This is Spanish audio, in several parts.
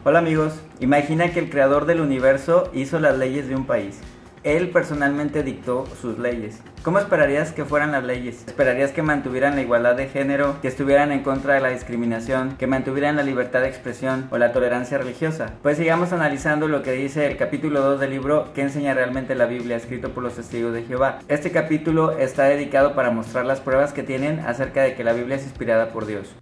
Hola amigos, imagina que el creador del universo hizo las leyes de un país. Él personalmente dictó sus leyes. ¿Cómo esperarías que fueran las leyes? ¿Esperarías que mantuvieran la igualdad de género, que estuvieran en contra de la discriminación, que mantuvieran la libertad de expresión o la tolerancia religiosa? Pues sigamos analizando lo que dice el capítulo 2 del libro ¿Qué enseña realmente la Biblia?, escrito por los testigos de Jehová. Este capítulo está dedicado para mostrar las pruebas que tienen acerca de que la Biblia es inspirada por Dios.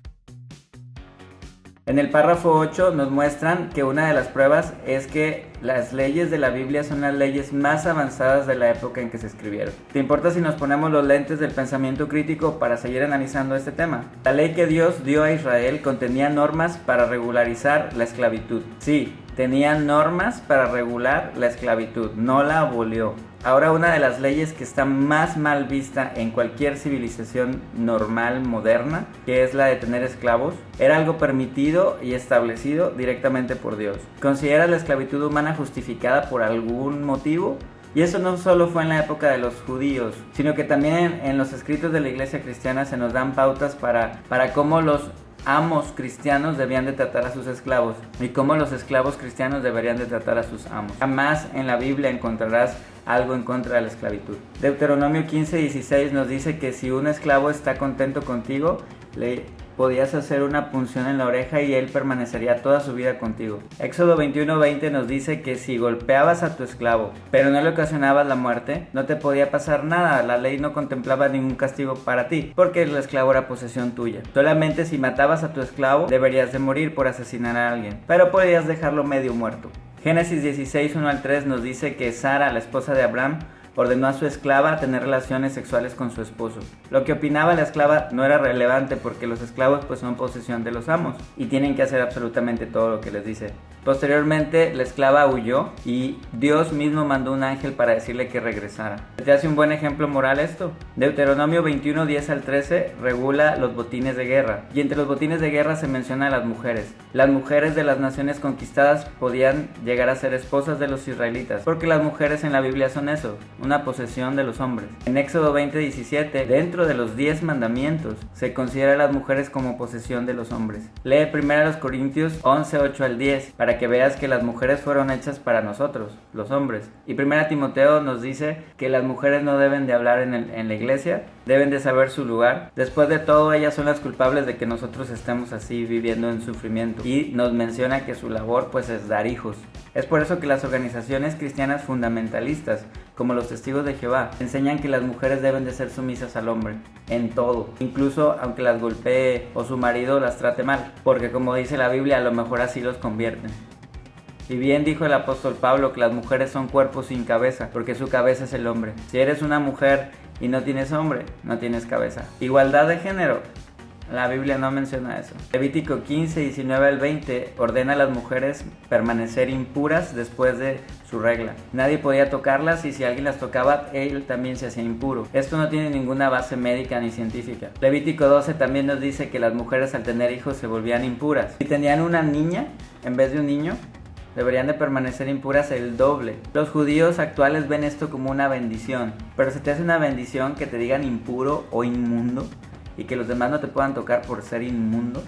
En el párrafo 8 nos muestran que una de las pruebas es que las leyes de la Biblia son las leyes más avanzadas de la época en que se escribieron. ¿Te importa si nos ponemos los lentes del pensamiento crítico para seguir analizando este tema? La ley que Dios dio a Israel contenía normas para regularizar la esclavitud. Sí, tenía normas para regular la esclavitud, no la abolió. Ahora, una de las leyes que está más mal vista en cualquier civilización normal moderna, que es la de tener esclavos, era algo permitido y establecido directamente por Dios. ¿Consideras la esclavitud humana justificada por algún motivo? Y eso no solo fue en la época de los judíos, sino que también en los escritos de la iglesia cristiana se nos dan pautas para cómo los amos cristianos debían de tratar a sus esclavos y cómo los esclavos cristianos deberían de tratar a sus amos. Jamás en la Biblia encontrarás algo en contra de la esclavitud. Deuteronomio 15:16 nos dice que si un esclavo está contento contigo, le podías hacer una punción en la oreja y él permanecería toda su vida contigo. Éxodo 21:20 nos dice que si golpeabas a tu esclavo, pero no le ocasionabas la muerte, no te podía pasar nada. La ley no contemplaba ningún castigo para ti, porque el esclavo era posesión tuya. Solamente si matabas a tu esclavo, deberías de morir por asesinar a alguien, pero podías dejarlo medio muerto. Génesis 16:1-3 nos dice que Sara, la esposa de Abraham, ordenó a su esclava a tener relaciones sexuales con su esposo. Lo que opinaba la esclava no era relevante porque los esclavos pues son posesión de los amos y tienen que hacer absolutamente todo lo que les dice. Posteriormente la esclava huyó y Dios mismo mandó un ángel para decirle que regresara. ¿Te hace un buen ejemplo moral esto? Deuteronomio 21:10-13 regula los botines de guerra, y entre los botines de guerra se menciona a las mujeres. Las mujeres de las naciones conquistadas podían llegar a ser esposas de los israelitas, porque las mujeres en la Biblia son eso, una posesión de los hombres. En Éxodo 20:17, dentro de los 10 mandamientos, se considera a las mujeres como posesión de los hombres. Lee 1 Corintios 11:8-10 para que veas que las mujeres fueron hechas para nosotros, los hombres. Y 1 Timoteo nos dice que las mujeres no deben de hablar en la iglesia, deben de saber su lugar. Después de todo, ellas son las culpables de que nosotros estemos así viviendo en sufrimiento. Y nos menciona que su labor pues es dar hijos. Es por eso que las organizaciones cristianas fundamentalistas, como los Testigos de Jehová, enseñan que las mujeres deben de ser sumisas al hombre, en todo, incluso aunque las golpee o su marido las trate mal, porque como dice la Biblia, a lo mejor así los convierten. Y bien dijo el apóstol Pablo que las mujeres son cuerpos sin cabeza, porque su cabeza es el hombre. Si eres una mujer y no tienes hombre, no tienes cabeza. Igualdad de género. La Biblia no menciona eso. Levítico 15:19-20 ordena a las mujeres permanecer impuras después de su regla. Nadie podía tocarlas y si alguien las tocaba, él también se hacía impuro. Esto no tiene ninguna base médica ni científica. Levítico 12 también nos dice que las mujeres al tener hijos se volvían impuras. Si tenían una niña en vez de un niño, deberían de permanecer impuras el doble. Los judíos actuales ven esto como una bendición, pero ¿se te hace una bendición que te digan impuro o inmundo? Y que los demás no te puedan tocar por ser inmundo.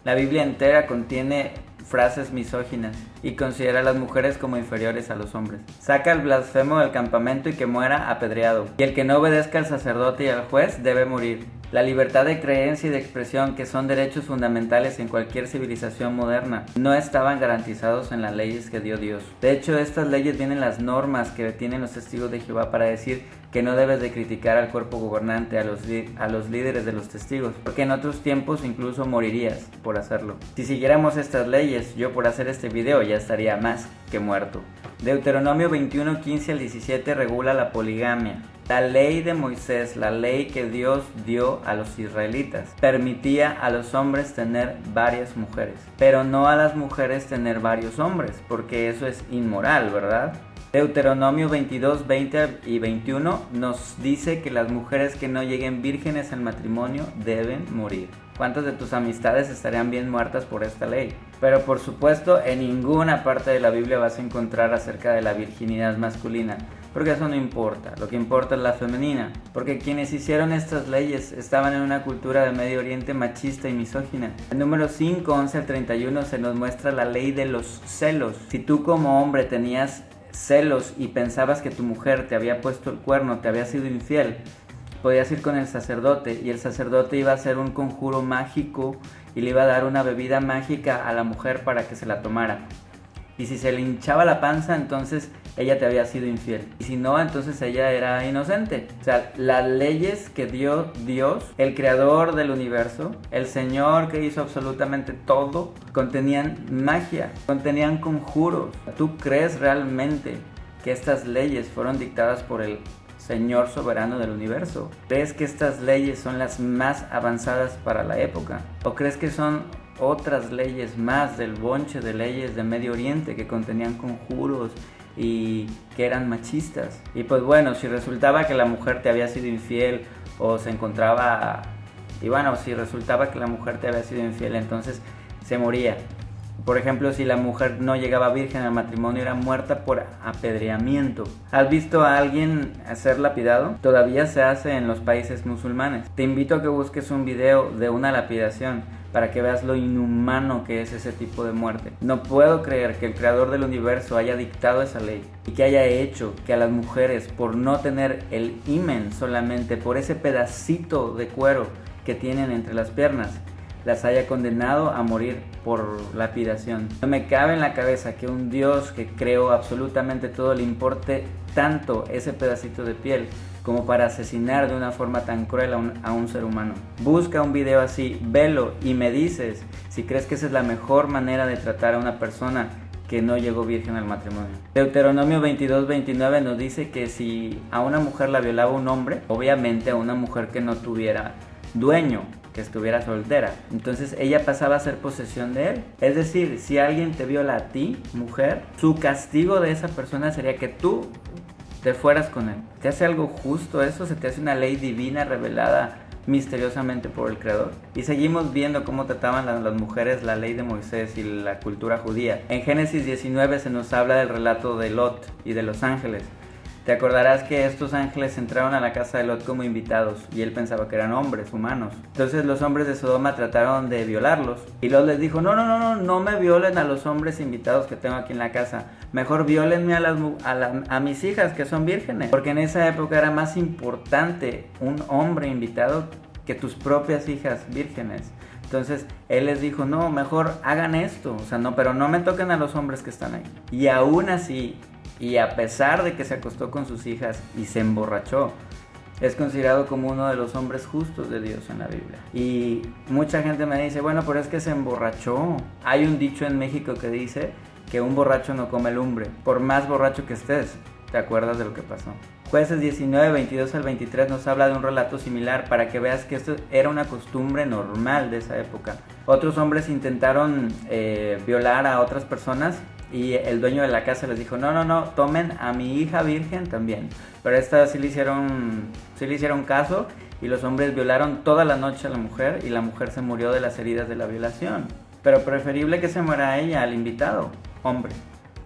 La Biblia entera contiene frases misóginas y considera a las mujeres como inferiores a los hombres. Saca al blasfemo del campamento y que muera apedreado. Y el que no obedezca al sacerdote y al juez debe morir. La libertad de creencia y de expresión, que son derechos fundamentales en cualquier civilización moderna, no estaban garantizados en las leyes que dio Dios. De hecho, estas leyes vienen las normas que tienen los testigos de Jehová para decir que no debes de criticar al cuerpo gobernante, a los líderes de los testigos, porque en otros tiempos incluso morirías por hacerlo. Si siguiéramos estas leyes, yo por hacer este video ya estaría más que muerto. Deuteronomio 21:15-17 regula la poligamia. La ley de Moisés, la ley que Dios dio a los israelitas, permitía a los hombres tener varias mujeres, pero no a las mujeres tener varios hombres, porque eso es inmoral, ¿verdad? Deuteronomio 22:20-21 nos dice que las mujeres que no lleguen vírgenes al matrimonio deben morir. ¿Cuántas de tus amistades estarían bien muertas por esta ley? Pero por supuesto, en ninguna parte de la Biblia vas a encontrar acerca de la virginidad masculina. porque eso no importa, lo que importa es la femenina, porque quienes hicieron estas leyes estaban en una cultura de Medio Oriente machista y misógina. El número 5, 11 al 31 se nos muestra la ley de los celos. Si tú como hombre tenías celos y pensabas que tu mujer te había puesto el cuerno, te había sido infiel, podías ir con el sacerdote y el sacerdote iba a hacer un conjuro mágico y le iba a dar una bebida mágica a la mujer para que se la tomara. Y si se le hinchaba la panza, entonces ella te había sido infiel. Y si no, entonces ella era inocente. O sea, las leyes que dio Dios, el creador del universo, el Señor que hizo absolutamente todo, contenían magia, contenían conjuros. ¿Tú crees realmente que estas leyes fueron dictadas por el Señor soberano del universo? ¿Crees que estas leyes son las más avanzadas para la época? ¿O crees que son otras leyes más del bonche de leyes de Medio Oriente que contenían conjuros y que eran machistas? Y pues bueno, si resultaba que la mujer te había sido infiel o se encontraba, y bueno, si resultaba que la mujer te había sido infiel, entonces se moría. Por ejemplo, si la mujer no llegaba virgen al matrimonio, era muerta por apedreamiento. ¿Has visto a alguien ser lapidado? Todavía se hace en los países musulmanes. Te invito a que busques un video de una lapidación para que veas lo inhumano que es ese tipo de muerte. No puedo creer que el creador del universo haya dictado esa ley y que haya hecho que a las mujeres, por no tener el himen solamente, por ese pedacito de cuero que tienen entre las piernas, las haya condenado a morir por lapidación. No me cabe en la cabeza que un Dios que creó absolutamente todo le importe tanto ese pedacito de piel como para asesinar de una forma tan cruel a un ser humano. Busca un video así, velo y me dices si crees que esa es la mejor manera de tratar a una persona que no llegó virgen al matrimonio. Deuteronomio 22:29 nos dice que si a una mujer la violaba un hombre, obviamente a una mujer que no tuviera dueño, que estuviera soltera, entonces ella pasaba a ser posesión de él. Es decir, si alguien te viola a ti, mujer, su castigo de esa persona sería que tú te fueras con él. ¿Te hace algo justo eso? ¿Se te hace una ley divina revelada misteriosamente por el Creador? Y seguimos viendo cómo trataban las mujeres la ley de Moisés y la cultura judía. En Génesis 19 se nos habla del relato de Lot y de los ángeles. Te acordarás que estos ángeles entraron a la casa de Lot como invitados y él pensaba que eran hombres, humanos. Entonces los hombres de Sodoma trataron de violarlos y Lot les dijo, no me violen a los hombres invitados que tengo aquí en la casa. Mejor violenme a mis hijas que son vírgenes. Porque en esa época era más importante un hombre invitado que tus propias hijas vírgenes. Entonces él les dijo, no, mejor hagan esto. O sea, no, pero no me toquen a los hombres que están ahí. Y aún así, y a pesar de que se acostó con sus hijas y se emborrachó, es considerado como uno de los hombres justos de Dios en la Biblia. Y mucha gente me dice, bueno, pero es que se emborrachó. Hay un dicho en México que dice que un borracho no come lumbre. Por más borracho que estés, ¿te acuerdas de lo que pasó? Jueces 19, 22 al 23 nos habla de un relato similar para que veas que esto era una costumbre normal de esa época. Otros hombres intentaron violar a otras personas y el dueño de la casa les dijo, no, tomen a mi hija virgen también. Pero esta sí le hicieron caso y los hombres violaron toda la noche a la mujer y la mujer se murió de las heridas de la violación. Pero preferible que se muera ella al invitado, hombre.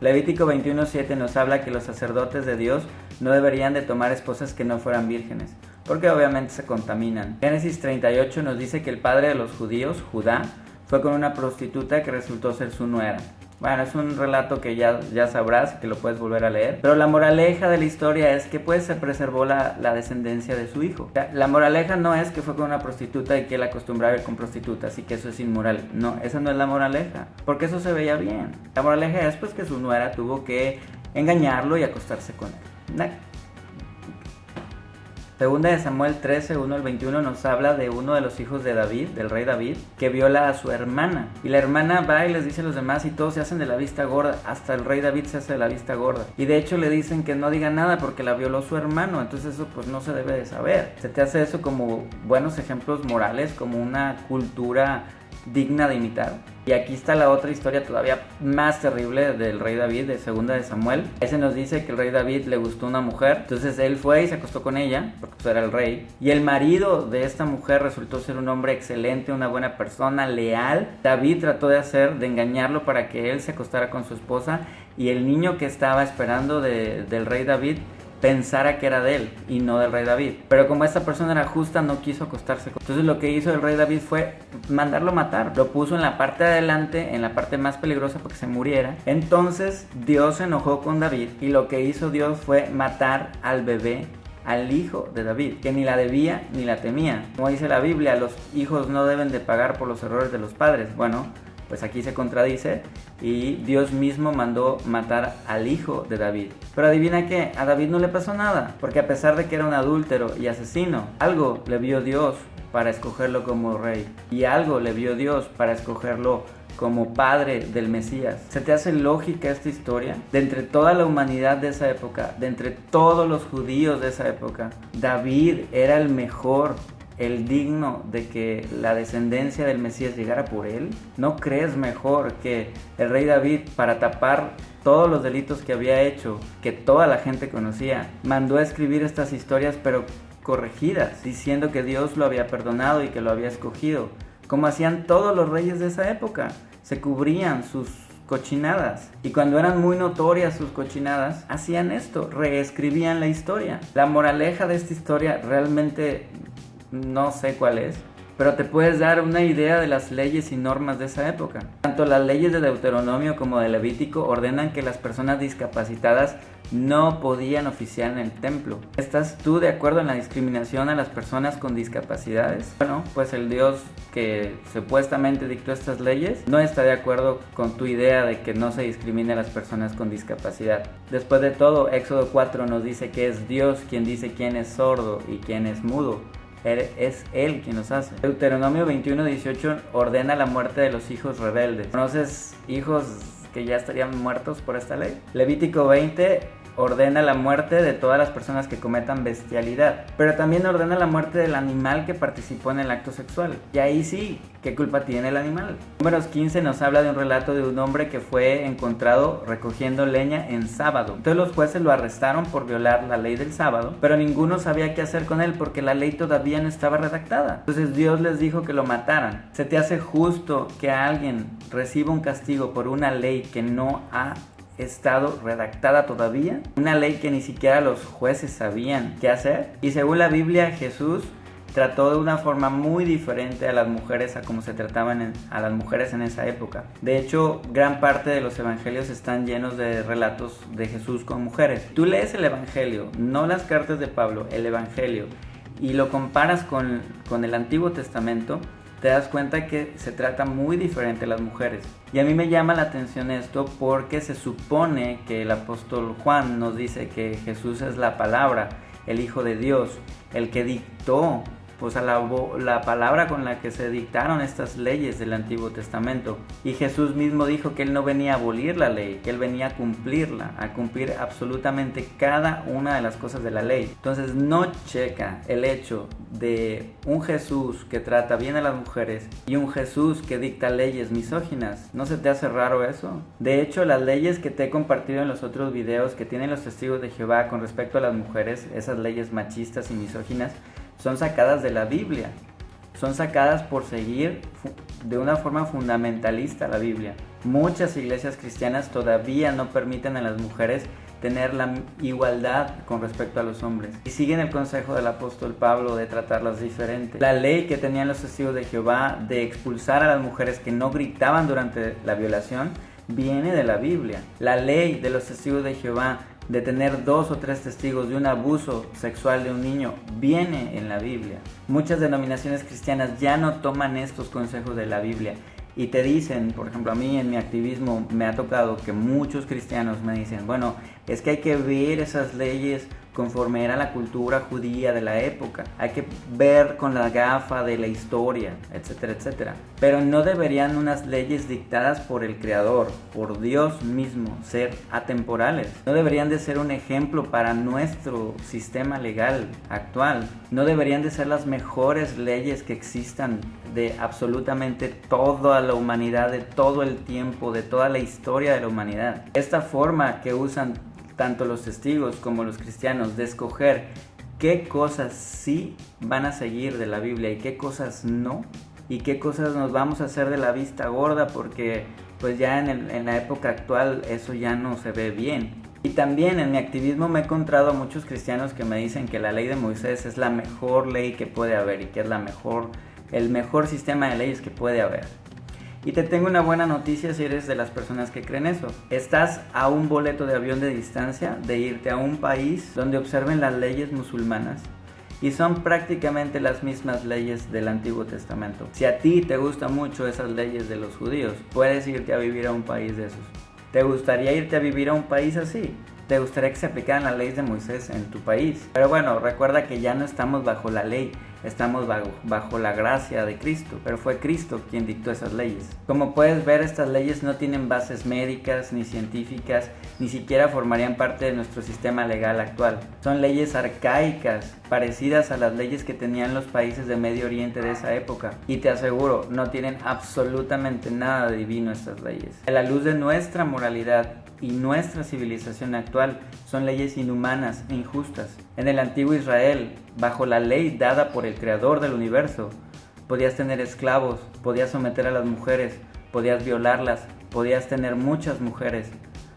Levítico 21:7 nos habla que los sacerdotes de Dios no deberían de tomar esposas que no fueran vírgenes, porque obviamente se contaminan. Génesis 38 nos dice que el padre de los judíos, Judá, fue con una prostituta que resultó ser su nuera. Bueno, es un relato que ya sabrás, que lo puedes volver a leer. Pero la moraleja de la historia es que pues se preservó la descendencia de su hijo. O sea, la moraleja no es que fue con una prostituta y que él acostumbraba a ir con prostitutas y que eso es inmoral. No, esa no es la moraleja, porque eso se veía bien. La moraleja es pues que su nuera tuvo que engañarlo y acostarse con él. Segunda de Samuel 13, 1 al 21 nos habla de uno de los hijos de David, del rey David, que viola a su hermana. Y la hermana va y les dice a los demás y todos se hacen de la vista gorda. Hasta el rey David se hace de la vista gorda. Y de hecho le dicen que no diga nada porque la violó su hermano. Entonces eso pues no se debe de saber. Se te hace eso como buenos ejemplos morales, como una cultura digna de imitar. Y aquí está la otra historia todavía más terrible del rey David, de Segunda de Samuel. Ese nos dice que el rey David le gustó una mujer, entonces él fue y se acostó con ella, porque pues era el rey. Y el marido de esta mujer resultó ser un hombre excelente, una buena persona, leal. David trató de engañarlo para que él se acostara con su esposa. Y el niño que estaba esperando del rey David pensara que era de él y no del rey David. Pero como esta persona era justa, no quiso acostarse con él. Entonces lo que hizo el rey David fue mandarlo matar. Lo puso en la parte de adelante, en la parte más peligrosa para que se muriera. Entonces Dios se enojó con David y lo que hizo Dios fue matar al bebé, al hijo de David, que ni la debía ni la temía. Como dice la Biblia, los hijos no deben de pagar por los errores de los padres. Bueno, pues aquí se contradice y Dios mismo mandó matar al hijo de David. Pero adivina qué, a David no le pasó nada, porque a pesar de que era un adúltero y asesino, algo le vio Dios para escogerlo como rey, y algo le vio Dios para escogerlo como padre del Mesías. ¿Se te hace lógica esta historia? De entre toda la humanidad de esa época, de entre todos los judíos de esa época, David era el mejor, el digno de que la descendencia del Mesías llegara por él. ¿No crees mejor que el rey David, para tapar todos los delitos que había hecho, que toda la gente conocía, mandó a escribir estas historias pero corregidas, diciendo que Dios lo había perdonado y que lo había escogido, como hacían todos los reyes de esa época? Se cubrían sus cochinadas, y cuando eran muy notorias sus cochinadas, hacían esto, reescribían la historia. La moraleja de esta historia realmente no sé cuál es, pero te puedes dar una idea de las leyes y normas de esa época. Tanto las leyes de Deuteronomio como de Levítico ordenan que las personas discapacitadas no podían oficiar en el templo. ¿Estás tú de acuerdo en la discriminación a las personas con discapacidades? Bueno, pues el Dios que supuestamente dictó estas leyes no está de acuerdo con tu idea de que no se discrimine a las personas con discapacidad. Después de todo, Éxodo 4 nos dice que es Dios quien dice quién es sordo y quién es mudo. Es Él quien los hace. Deuteronomio 21:18 ordena la muerte de los hijos rebeldes. ¿Conoces hijos que ya estarían muertos por esta ley? Levítico 20 ordena la muerte de todas las personas que cometan bestialidad, pero también ordena la muerte del animal que participó en el acto sexual. Y ahí sí, ¿qué culpa tiene el animal? Números 15 nos habla de un relato de un hombre que fue encontrado recogiendo leña en sábado. Entonces los jueces lo arrestaron por violar la ley del sábado, pero ninguno sabía qué hacer con él porque la ley todavía no estaba redactada. Entonces Dios les dijo que lo mataran. ¿Se te hace justo que alguien reciba un castigo por una ley que no ha estado redactada todavía? Una ley que ni siquiera los jueces sabían qué hacer. Y según la Biblia, Jesús trató de una forma muy diferente a las mujeres a como se trataban a las mujeres en esa época. De hecho, gran parte de los evangelios están llenos de relatos de Jesús con mujeres. Tú lees el evangelio, no las cartas de Pablo, el evangelio, y lo comparas con el Antiguo Testamento, te das cuenta que se trata muy diferente a las mujeres. Y a mí me llama la atención esto porque se supone que el apóstol Juan nos dice que Jesús es la palabra, el Hijo de Dios, el que dictó pues la palabra con la que se dictaron estas leyes del Antiguo Testamento. Y Jesús mismo dijo que Él no venía a abolir la ley, que Él venía a cumplirla, a cumplir absolutamente cada una de las cosas de la ley. Entonces no checa el hecho de un Jesús que trata bien a las mujeres y un Jesús que dicta leyes misóginas. ¿No se te hace raro eso? De hecho, las leyes que te he compartido en los otros videos que tienen los testigos de Jehová con respecto a las mujeres, esas leyes machistas y misóginas, son sacadas de la Biblia, son sacadas por seguir de una forma fundamentalista la Biblia. Muchas iglesias cristianas todavía no permiten a las mujeres tener la igualdad con respecto a los hombres y siguen el consejo del apóstol Pablo de tratarlas diferente. La ley que tenían los testigos de Jehová de expulsar a las mujeres que no gritaban durante la violación viene de la Biblia. La ley de los testigos de Jehová de tener 2 o 3 testigos de un abuso sexual de un niño viene en la Biblia. Muchas denominaciones cristianas ya no toman estos consejos de la Biblia y te dicen, por ejemplo, a mí en mi activismo me ha tocado que muchos cristianos me dicen, bueno, es que hay que ver esas leyes conforme era la cultura judía de la época, hay que ver con la gafa de la historia, etcétera, etcétera. Pero no deberían unas leyes dictadas por el Creador, por Dios mismo, ser atemporales. No deberían de ser un ejemplo para nuestro sistema legal actual. No deberían de ser las mejores leyes que existan de absolutamente toda la humanidad, de todo el tiempo, de toda la historia de la humanidad. Esta forma que usan tanto los testigos como los cristianos de escoger qué cosas sí van a seguir de la Biblia y qué cosas no, y qué cosas nos vamos a hacer de la vista gorda porque pues ya en la época actual eso ya no se ve bien. Y también en mi activismo me he encontrado a muchos cristianos que me dicen que la ley de Moisés es la mejor ley que puede haber y que es el mejor sistema de leyes que puede haber. Y te tengo una buena noticia si eres de las personas que creen eso. Estás a un boleto de avión de distancia de irte a un país donde observen las leyes musulmanas y son prácticamente las mismas leyes del Antiguo Testamento. Si a ti te gustan mucho esas leyes de los judíos, puedes irte a vivir a un país de esos. ¿Te gustaría irte a vivir a un país así? ¿Te gustaría que se aplicaran las leyes de Moisés en tu país? Pero bueno, recuerda que ya no estamos bajo la ley, estamos bajo la gracia de Cristo, pero fue Cristo quien dictó esas leyes. Como puedes ver, estas leyes no tienen bases médicas ni científicas, ni siquiera formarían parte de nuestro sistema legal actual. Son leyes arcaicas, parecidas a las leyes que tenían los países de Medio Oriente de esa época. Y te aseguro, no tienen absolutamente nada de divino estas leyes. A la luz de nuestra moralidad y nuestra civilización actual, son leyes inhumanas e injustas. En el antiguo Israel, bajo la ley dada por el creador del universo, podías tener esclavos, podías someter a las mujeres, podías violarlas, podías tener muchas mujeres,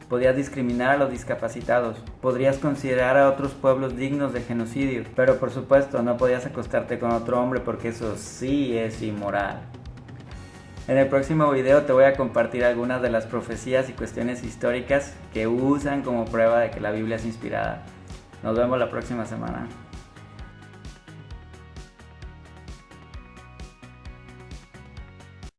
podías discriminar a los discapacitados, podrías considerar a otros pueblos dignos de genocidio, pero por supuesto no podías acostarte con otro hombre porque eso sí es inmoral. En el próximo video te voy a compartir algunas de las profecías y cuestiones históricas que usan como prueba de que la Biblia es inspirada. Nos vemos la próxima semana.